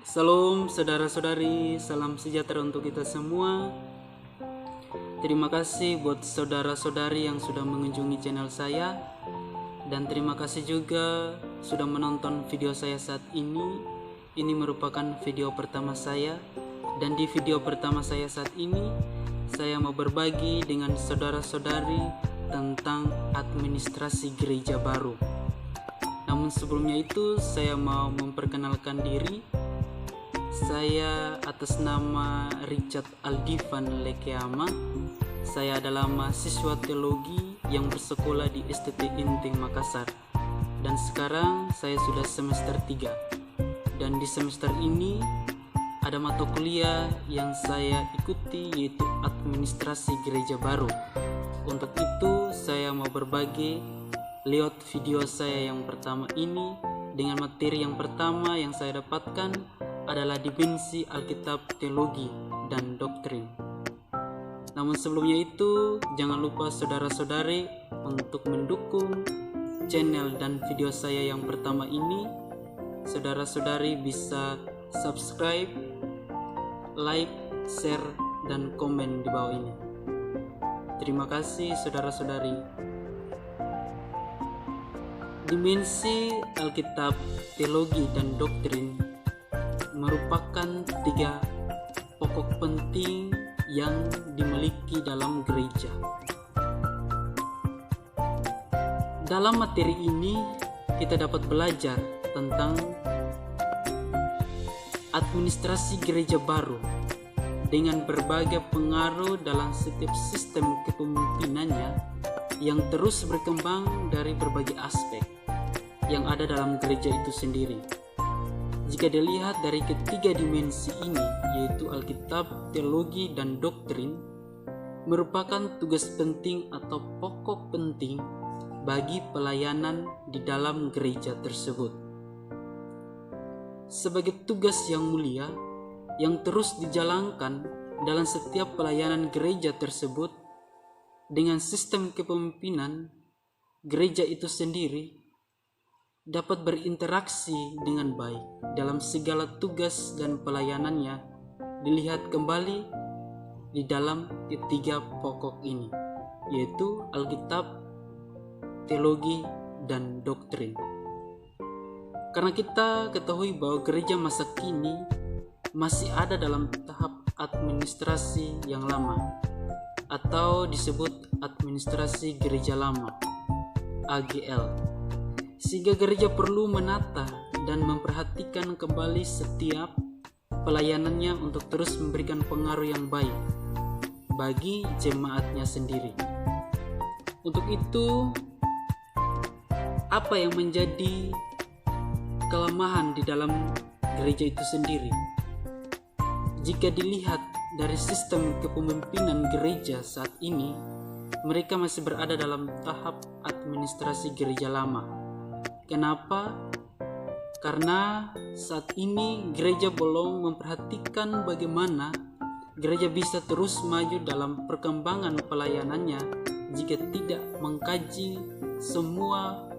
Salam saudara-saudari, salam sejahtera untuk kita semua. Terima kasih buat saudara-saudari yang sudah mengunjungi channel saya. Dan terima kasih juga sudah menonton video saya saat ini. Ini merupakan video pertama saya. Dan di video pertama saya saat ini, saya mau berbagi dengan saudara-saudari tentang administrasi gereja baru. Namun sebelumnya itu saya mau memperkenalkan diri. Saya atas nama Richard Aldivan Lekeama. Saya adalah mahasiswa teologi yang bersekolah di STT Inting Makassar. Dan sekarang saya sudah semester 3. Dan di semester ini ada mata kuliah yang saya ikuti, yaitu administrasi gereja baru. Untuk itu saya mau berbagi lewat video saya yang pertama ini dengan materi yang pertama yang saya dapatkan adalah dimensi Alkitab, teologi, dan doktrin. Namun sebelumnya itu, jangan lupa saudara-saudari untuk mendukung channel dan video saya yang pertama ini. Saudara-saudari bisa subscribe, like, share, dan komen di bawah ini. Terima kasih saudara-saudari. Dimensi Alkitab, teologi, dan doktrin merupakan 3 pokok penting yang dimiliki dalam gereja. Dalam materi ini kita dapat belajar tentang administrasi gereja baru dengan berbagai pengaruh dalam setiap sistem kepemimpinannya yang terus berkembang dari berbagai aspek yang ada dalam gereja itu sendiri. Jika dilihat dari ketiga dimensi ini, yaitu Alkitab, teologi, dan doktrin, merupakan tugas penting atau pokok penting bagi pelayanan di dalam gereja tersebut. Sebagai tugas yang mulia, yang terus dijalankan dalam setiap pelayanan gereja tersebut, dengan sistem kepemimpinan, gereja itu sendiri dapat berinteraksi dengan baik dalam segala tugas dan pelayanannya dilihat kembali di dalam ketiga pokok ini, yaitu Alkitab, teologi, dan doktrin. Karena kita ketahui bahwa gereja masa kini masih ada dalam tahap administrasi yang lama atau disebut administrasi gereja lama, AGL. Sehingga gereja perlu menata dan memperhatikan kembali setiap pelayanannya untuk terus memberikan pengaruh yang baik bagi jemaatnya sendiri. Untuk itu, apa yang menjadi kelemahan di dalam gereja itu sendiri? Jika dilihat dari sistem kepemimpinan gereja saat ini, mereka masih berada dalam tahap administrasi gereja lama. Kenapa? Karena saat ini gereja belum memperhatikan bagaimana gereja bisa terus maju dalam perkembangan pelayanannya jika tidak mengkaji semua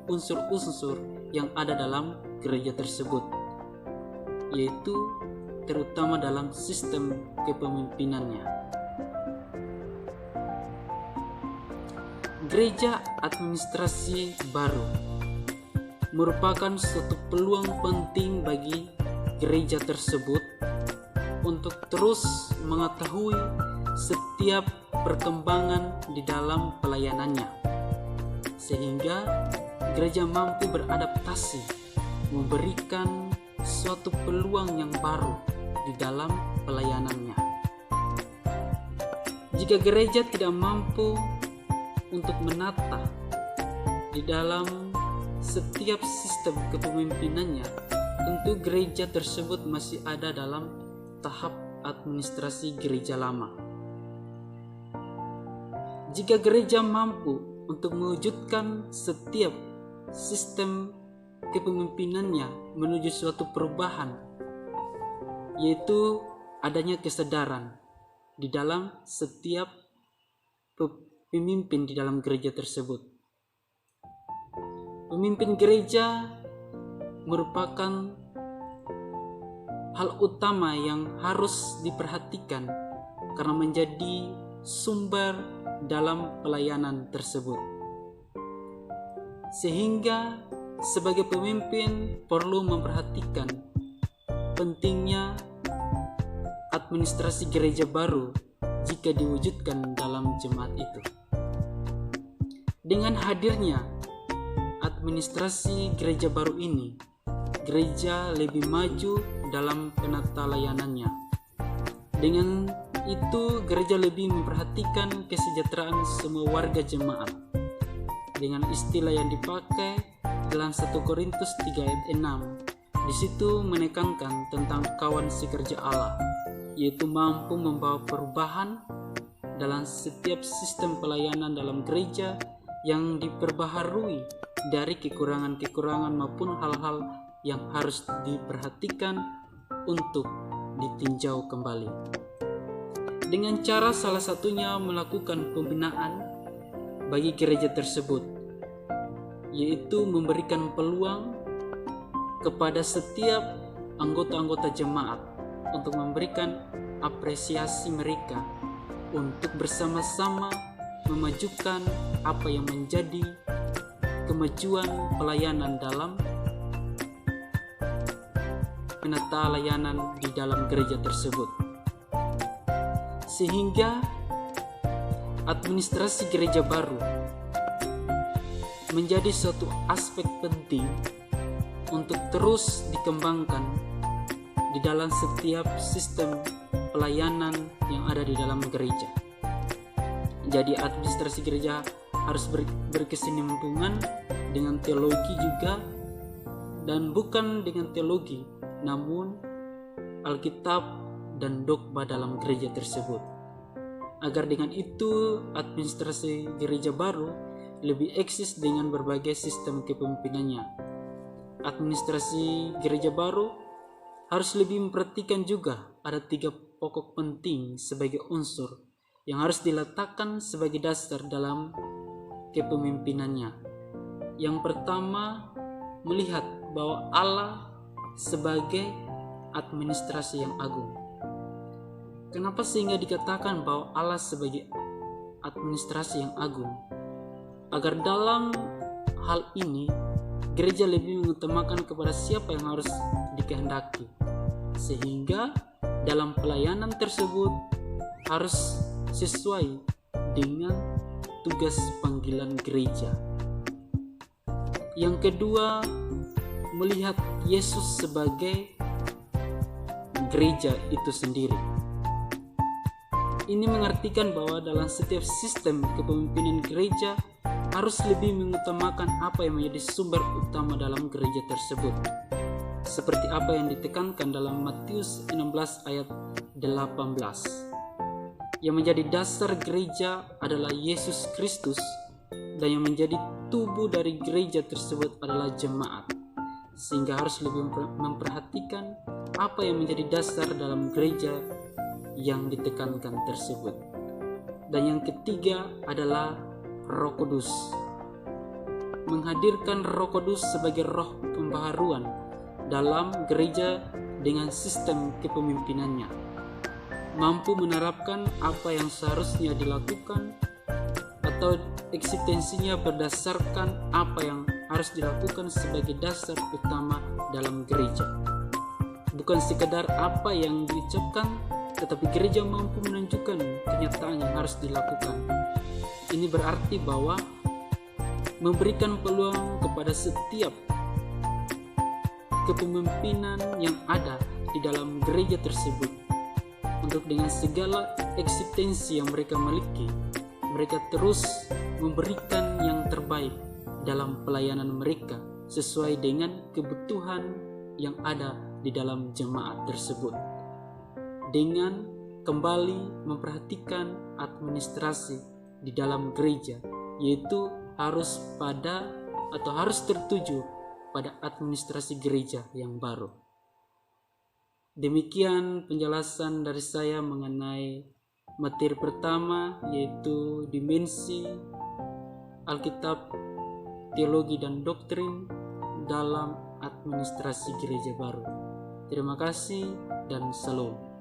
unsur-unsur yang ada dalam gereja tersebut, yaitu terutama dalam sistem kepemimpinannya. Gereja administrasi baru merupakan suatu peluang penting bagi gereja tersebut untuk terus mengetahui setiap perkembangan di dalam pelayanannya, sehingga gereja mampu beradaptasi, memberikan suatu peluang yang baru di dalam pelayanannya. Jika gereja tidak mampu untuk menata di dalam setiap sistem kepemimpinannya, tentu gereja tersebut masih ada dalam tahap administrasi gereja lama. Jika gereja mampu untuk mewujudkan setiap sistem kepemimpinannya menuju suatu perubahan, yaitu adanya kesadaran di dalam setiap pemimpin di dalam gereja tersebut. Pemimpin gereja merupakan hal utama yang harus diperhatikan karena menjadi sumber dalam pelayanan tersebut. Sehingga sebagai pemimpin perlu memperhatikan pentingnya administrasi gereja baru jika diwujudkan dalam jemaat itu. Dengan hadirnya administrasi gereja baru ini, gereja lebih maju dalam penata layanannya. Dengan itu, gereja lebih memperhatikan kesejahteraan semua warga jemaat. Dengan istilah yang dipakai dalam 1 Korintus 3 ayat 6, di situ menekankan tentang kawan sekerja Allah, yaitu mampu membawa perubahan dalam setiap sistem pelayanan dalam gereja yang diperbaharui dari kekurangan-kekurangan maupun hal-hal yang harus diperhatikan untuk ditinjau kembali. Dengan cara salah satunya melakukan pembinaan bagi gereja tersebut, yaitu memberikan peluang kepada setiap anggota-anggota jemaat untuk memberikan apresiasi mereka untuk bersama-sama memajukan apa yang menjadi kemajuan pelayanan dalam penata layanan di dalam gereja tersebut. Sehingga administrasi gereja baru menjadi suatu aspek penting untuk terus dikembangkan di dalam setiap sistem pelayanan yang ada di dalam gereja. Jadi administrasi gereja harus berkesinambungan dengan teologi juga, dan bukan dengan teologi, namun Alkitab dan dogma dalam gereja tersebut. Agar dengan itu administrasi gereja baru lebih eksis dengan berbagai sistem kepemimpinannya. Administrasi gereja baru harus lebih memperhatikan juga ada 3 pokok penting sebagai unsur yang harus diletakkan sebagai dasar dalam kepemimpinannya. Yang pertama, melihat bahwa Allah sebagai administrasi yang agung. Kenapa sehingga dikatakan bahwa Allah sebagai administrasi yang agung? Agar dalam hal ini gereja lebih mengutamakan kepada siapa yang harus dikehendaki, sehingga dalam pelayanan tersebut harus sesuai dengan tugas panggilan gereja. Yang kedua, melihat Yesus sebagai gereja itu sendiri. Ini mengartikan bahwa dalam setiap sistem kepemimpinan gereja harus lebih mengutamakan apa yang menjadi sumber utama dalam gereja tersebut, seperti apa yang ditekankan dalam Matius 16 ayat 18. Yang menjadi dasar gereja adalah Yesus Kristus, dan yang menjadi tubuh dari gereja tersebut adalah jemaat, sehingga harus lebih memperhatikan apa yang menjadi dasar dalam gereja yang ditekankan tersebut. Dan yang ketiga adalah Roh Kudus. Menghadirkan Roh Kudus sebagai roh pembaharuan dalam gereja dengan sistem kepemimpinannya, mampu menerapkan apa yang seharusnya dilakukan atau eksistensinya berdasarkan apa yang harus dilakukan sebagai dasar utama dalam gereja. Bukan sekadar apa yang diucapkan, tetapi gereja mampu menunjukkan kenyataan yang harus dilakukan. Ini berarti bahwa memberikan peluang kepada setiap kepemimpinan yang ada di dalam gereja tersebut untuk dengan segala eksistensi yang mereka miliki, mereka terus memberikan yang terbaik dalam pelayanan mereka sesuai dengan kebutuhan yang ada di dalam jemaat tersebut, dengan kembali memperhatikan administrasi di dalam gereja, yaitu harus tertuju pada administrasi gereja yang baru. Demikian penjelasan dari saya mengenai materi pertama, yaitu dimensi Alkitab, teologi dan doktrin dalam administrasi gereja baru. Terima kasih dan salam.